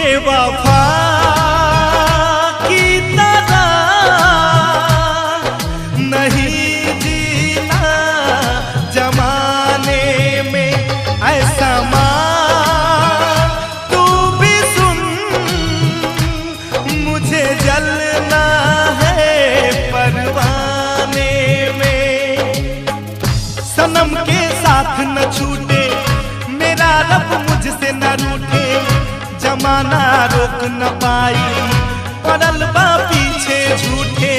बेवफा की तरह नहीं जीना जमाने में, ऐसा मां तू भी सुन, मुझे जलना है परवाने में। सनम के साथ न छूटे मेरा रब, मुझसे न रूठे जमाना रोक न पाई, पड़ल बा पीछे झूठे।